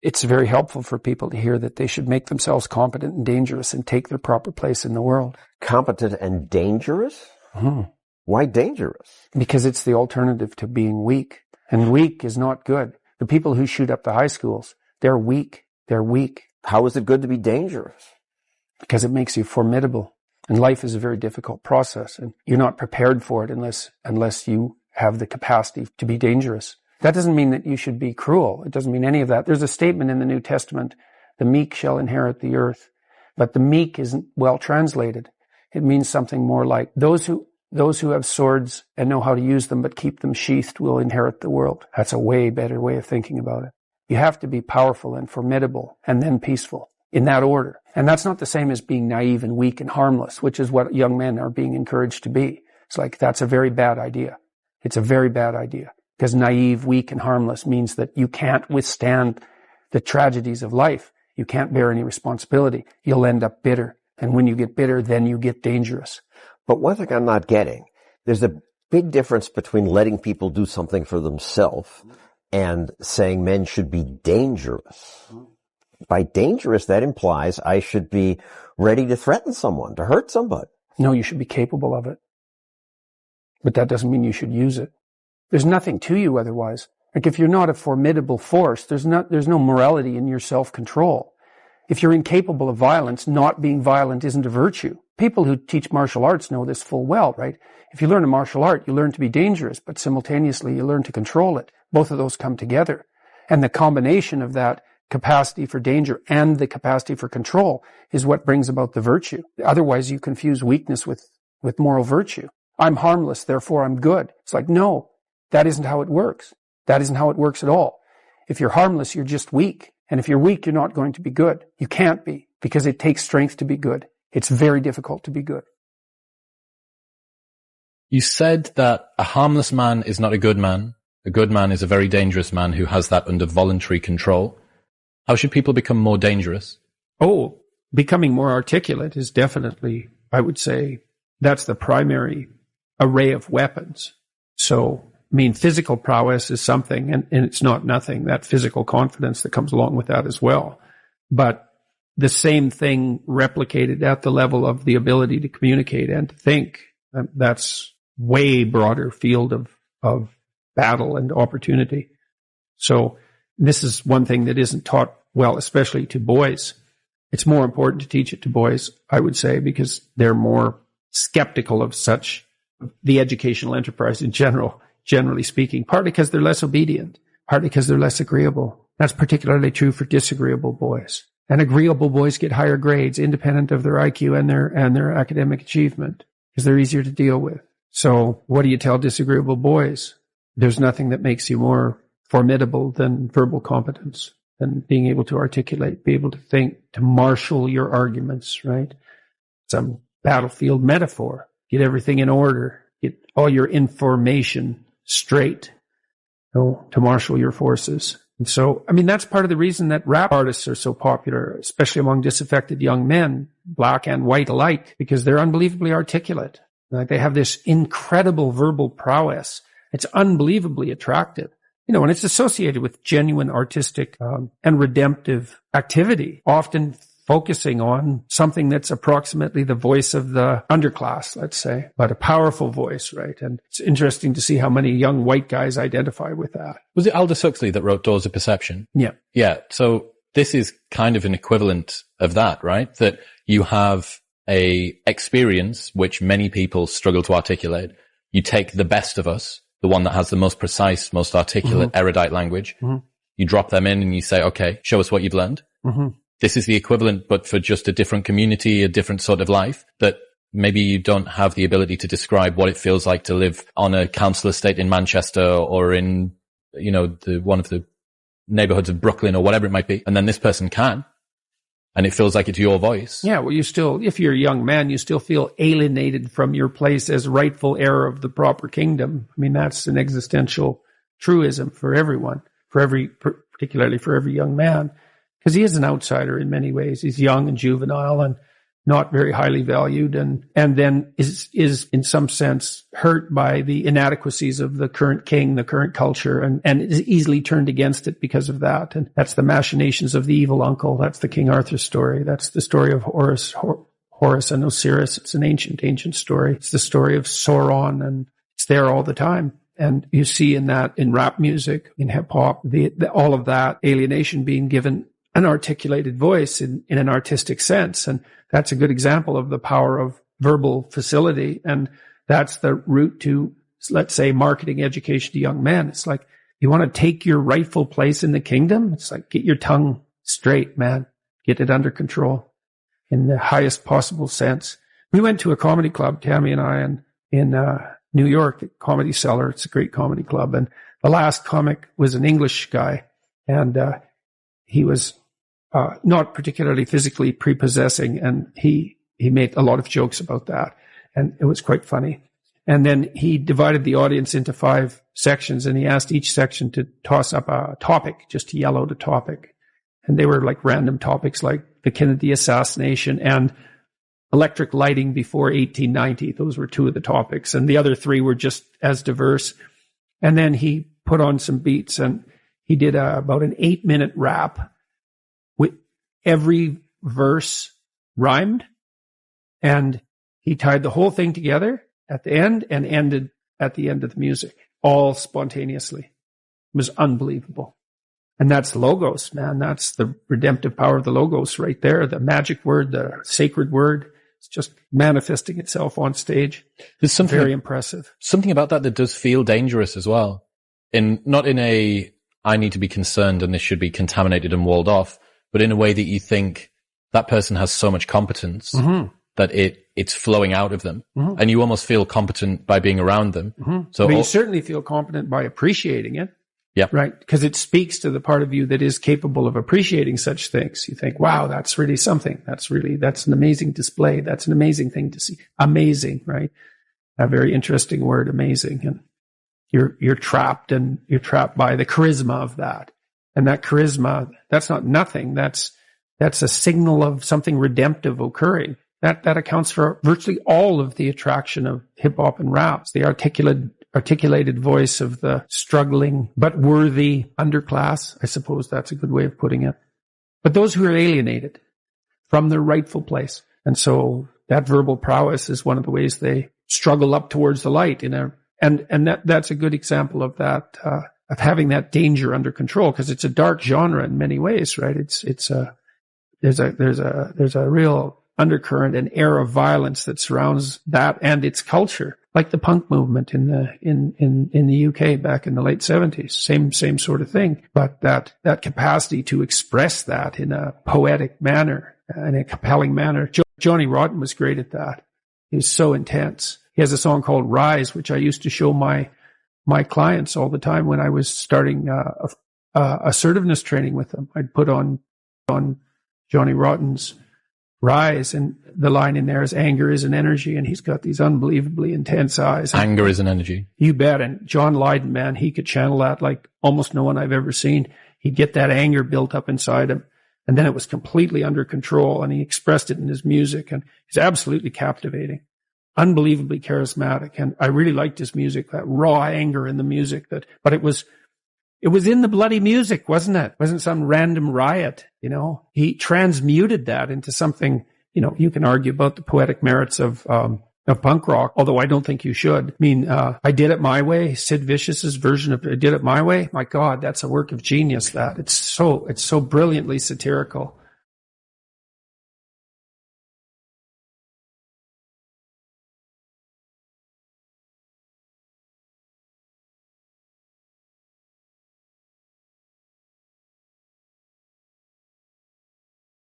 It's very helpful for people to hear that they should make themselves competent and dangerous and take their proper place in the world. Competent and dangerous? Mm-hmm. Why dangerous? Because it's the alternative to being weak. And weak is not good. The people who shoot up the high schools, they're weak. They're weak. How is it good to be dangerous? Because it makes you formidable. And life is a very difficult process. And you're not prepared for it unless you have the capacity to be dangerous. That doesn't mean that you should be cruel. It doesn't mean any of that. There's a statement in the New Testament, the meek shall inherit the earth. But the meek isn't well translated. It means something more like those who have swords and know how to use them but keep them sheathed will inherit the world. That's a way better way of thinking about it. You have to be powerful and formidable and then peaceful in that order. And that's not the same as being naive and weak and harmless, which is what young men are being encouraged to be. It's like, that's a very bad idea. It's a very bad idea. Because naive, weak, and harmless means that you can't withstand the tragedies of life. You can't bear any responsibility. You'll end up bitter. And when you get bitter, then you get dangerous. But one thing I'm not getting, there's a big difference between letting people do something for themselves and saying men should be dangerous. By dangerous, that implies I should be ready to threaten someone, to hurt somebody. No, you should be capable of it. But that doesn't mean you should use it. There's nothing to you otherwise. Like if you're not a formidable force, there's no morality in your self-control. If you're incapable of violence, not being violent isn't a virtue. People who teach martial arts know this full well, right? If you learn a martial art, you learn to be dangerous, but simultaneously you learn to control it. Both of those come together. And the combination of that capacity for danger and the capacity for control is what brings about the virtue. Otherwise, you confuse weakness with moral virtue. I'm harmless, therefore I'm good. It's like, no, that isn't how it works. That isn't how it works at all. If you're harmless, you're just weak. And if you're weak, you're not going to be good. You can't be, because it takes strength to be good. It's very difficult to be good. You said that a harmless man is not a good man. A good man is a very dangerous man who has that under voluntary control. How should people become more dangerous? Oh, becoming more articulate is definitely, I would say, that's the primary array of weapons. So, I mean, physical prowess is something, and it's not nothing, that physical confidence that comes along with that as well. But the same thing replicated at the level of the ability to communicate and to think, that's way broader field of battle and opportunity. So this is one thing that isn't taught well, especially to boys. It's more important to teach it to boys, I would say, because they're more skeptical of such, the educational enterprise in general, generally speaking, partly because they're less obedient, partly because they're less agreeable. That's particularly true for disagreeable boys. And agreeable boys get higher grades independent of their IQ and their academic achievement, because they're easier to deal with. So what do you tell disagreeable boys? There's nothing that makes you more formidable than verbal competence, than being able to articulate, be able to think, to marshal your arguments, right? Some battlefield metaphor. Get everything in order. Get all your information straight, to marshal your forces. And so, I mean, that's part of the reason that rap artists are so popular, especially among disaffected young men, black and white alike, because they're unbelievably articulate. Like they have this incredible verbal prowess. It's unbelievably attractive. And it's associated with genuine artistic and redemptive activity, often focusing on something that's approximately the voice of the underclass, let's say, but a powerful voice, right? And it's interesting to see how many young white guys identify with that. Was it Aldous Huxley that wrote Doors of Perception? Yeah. Yeah. So this is kind of an equivalent of that, right? That you have a experience which many people struggle to articulate. You take the best of us, the one that has the most precise, most articulate, erudite language. You drop them in and you say, okay, show us what you've learned. This is the equivalent, but for just a different community, a different sort of life, that maybe you don't have the ability to describe what it feels like to live on a council estate in Manchester or in, one of the neighborhoods of Brooklyn or whatever it might be. And then this person can. And it feels like it's your voice. Yeah, well, if you're a young man, you still feel alienated from your place as rightful heir of the proper kingdom. I mean, that's an existential truism for everyone, particularly for every young man, because he is an outsider in many ways. He's young and juvenile and not very highly valued, and then is in some sense hurt by the inadequacies of the current king, the current culture, and is easily turned against it because of that. And that's the machinations of the evil uncle. That's the King Arthur story. That's the story of Horus and Osiris. It's an ancient story. It's the story of Sauron, and it's there all the time. And you see in that, in rap music, in hip hop, all of that alienation being given an articulated voice in an artistic sense. And that's a good example of the power of verbal facility. And that's the route to, let's say, marketing education to young men. It's like, you want to take your rightful place in the kingdom? It's like, get your tongue straight, man. Get it under control in the highest possible sense. We went to a comedy club, Tammy and I, in New York, Comedy Cellar. It's a great comedy club. And the last comic was an English guy. And he was not particularly physically prepossessing, and he made a lot of jokes about that, and it was quite funny. And then he divided the audience into 5 sections, and he asked each section to toss up a topic, just to yell out a topic. And they were like random topics like the Kennedy assassination and electric lighting before 1890. Those were 2 of the topics, and the other 3 were just as diverse. And then he put on some beats, and he did about an 8-minute rap. Every verse rhymed, and he tied the whole thing together at the end and ended at the end of the music, all spontaneously. It was unbelievable. And that's Logos, man. That's the redemptive power of the Logos right there. The magic word, the sacred word. It's just manifesting itself on stage. There's something very impressive. Something about that does feel dangerous as well. Not in a, I need to be concerned and this should be contaminated and walled off, but in a way that you think that person has so much competence that it's flowing out of them. And you almost feel competent by being around them. So but you certainly feel competent by appreciating it. Yeah. Right. Because it speaks to the part of you that is capable of appreciating such things. You think, wow, that's really something. That's an amazing display. That's an amazing thing to see. Amazing, right? A very interesting word, amazing. And you're trapped by the charisma of that. And that charisma, that's not nothing. That's a signal of something redemptive occurring. That accounts for virtually all of the attraction of hip hop and raps. The articulated voice of the struggling but worthy underclass. I suppose that's a good way of putting it. But those who are alienated from their rightful place. And so that verbal prowess is one of the ways they struggle up towards the light and that's a good example of that, of having that danger under control, because it's a dark genre in many ways, right? There's a real undercurrent and air of violence that surrounds that and its culture, like the punk movement in the UK back in the late 70s. Same sort of thing, but that capacity to express that in a poetic manner, in a compelling manner. Johnny Rotten was great at that. He was so intense. He has a song called Rise, which I used to show my clients all the time when I was starting assertiveness training with them. I'd put on Johnny Rotten's Rise, and the line in there is anger is an energy, and he's got these unbelievably intense eyes. Anger is an energy. You bet. And John Lydon, man, he could channel that like almost no one I've ever seen. He'd get that anger built up inside him, and then it was completely under control, and he expressed it in his music, and he's absolutely captivating. Unbelievably charismatic. And I really liked his music, that raw anger in the music, but it was in the bloody music, wasn't it? It wasn't some random riot, He transmuted that into something, you can argue about the poetic merits of punk rock, although I don't think you should. I mean, I Did It My Way, Sid Vicious's version of I Did It My Way. My God, that's a work of genius, that. It's so brilliantly satirical.